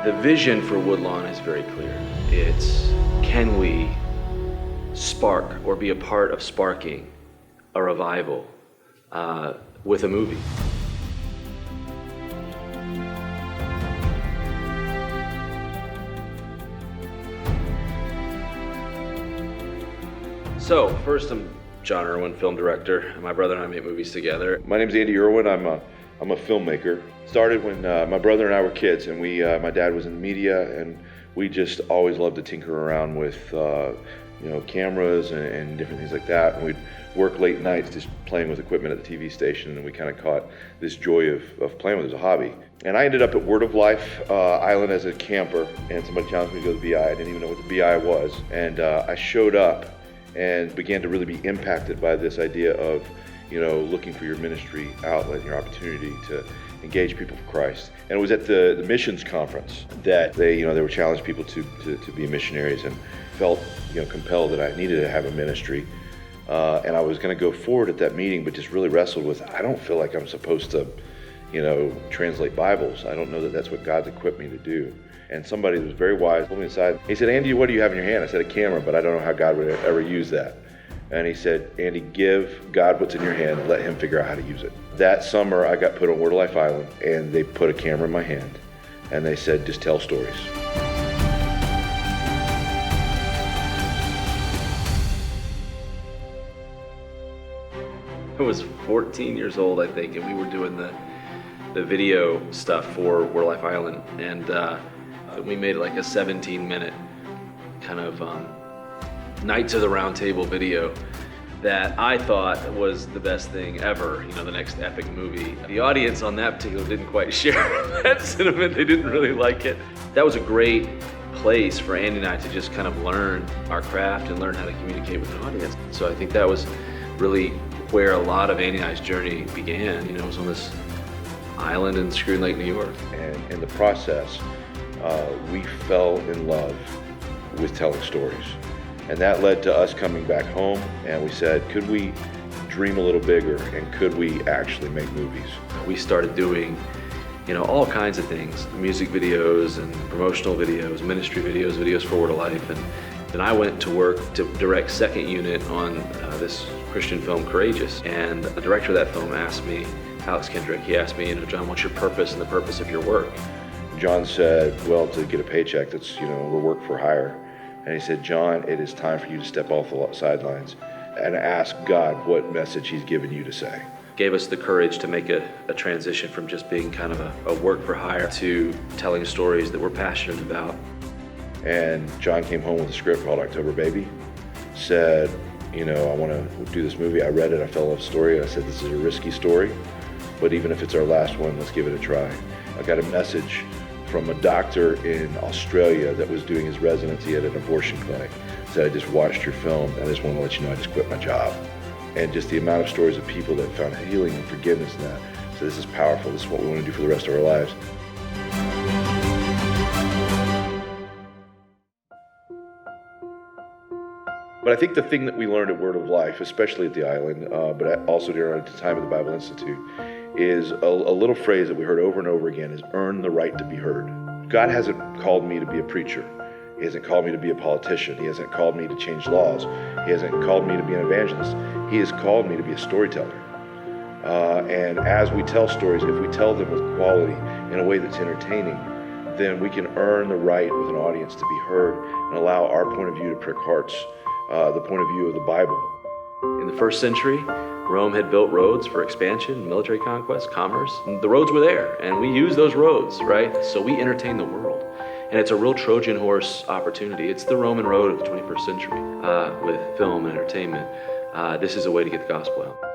The vision for Woodlawn is very clear. It's, can we spark or be a part of sparking a revival with a movie? So, first, I'm Jon Erwin, film director. My brother and I make movies together. My name's Andy Erwin. I'm a filmmaker. Started when my brother and I were kids, and my dad was in the media, and we just always loved to tinker around with cameras and different things like that. And we'd work late nights just playing with equipment at the TV station, and we kind of caught this joy of playing with it as a hobby. And I ended up at Word of Life Island as a camper, and somebody challenged me to go to the BI. I didn't even know what the BI was, and I showed up and began to really be impacted by this idea of, looking for your ministry outlet, your opportunity to engage people for Christ. And it was at the missions conference that they were challenged people to be missionaries, and felt, compelled that I needed to have a ministry. And I was going to go forward at that meeting, but just really wrestled with, I don't feel like I'm supposed to, translate Bibles. I don't know that that's what God's equipped me to do. And somebody was very wise pulled me aside. He said, "Andy, what do you have in your hand?" I said, "A camera, but I don't know how God would ever use that." And he said, "Andy, give God what's in your hand and let him figure out how to use it." That summer, I got put on Word of Life Island, and they put a camera in my hand, and they said, "Just tell stories." I was 14 years old, I think, and we were doing the video stuff for Word of Life Island, and we made like a 17-minute kind of Knights of the Round Table video that I thought was the best thing ever, the next epic movie. The audience on that particular didn't quite share that sentiment. They didn't really like it. That was a great place for Andy and I to just kind of learn our craft and learn how to communicate with an audience. So I think that was really where a lot of Andy and I's journey began. It was on this island in Screw Lake, New York. And in the process, we fell in love with telling stories. And that led to us coming back home, and we said, could we dream a little bigger, and could we actually make movies? We started doing, all kinds of things, music videos and promotional videos, ministry videos, videos for Word of Life. And then I went to work to direct second unit on this Christian film, Courageous. And the director of that film asked me, Alex Kendrick, he asked me, Jon, what's your purpose and the purpose of your work? Jon said, well, to get a paycheck, that's, we're work for hire. And he said, Jon, it is time for you to step off the sidelines and ask God what message he's given you to say. Gave us the courage to make a transition from just being kind of a work for hire to telling stories that we're passionate about. And Jon came home with a script called October Baby, said, I want to do this movie. I read it, I fell in love with the story, and I said, this is a risky story, but even if it's our last one, let's give it a try. I got a message from a doctor in Australia that was doing his residency at an abortion clinic. Said, I just watched your film, and I just want to let you know I just quit my job. And just the amount of stories of people that found healing and forgiveness in that. So this is powerful. This is what we want to do for the rest of our lives. But I think the thing that we learned at Word of Life, especially at the island, but also during the time of the Bible Institute, is a little phrase that we heard over and over again, is earn the right to be heard. God hasn't called me to be a preacher. He hasn't called me to be a politician. He hasn't called me to change laws. He hasn't called me to be an evangelist. He has called me to be a storyteller. And as we tell stories, if we tell them with quality in a way that's entertaining, then we can earn the right with an audience to be heard and allow our point of view to prick hearts, the point of view of the Bible. In the first century, Rome had built roads for expansion, military conquest, commerce. And the roads were there, and we use those roads, right? So we entertain the world. And it's a real Trojan horse opportunity. It's the Roman road of the 21st century with film and entertainment. This is a way to get the gospel out.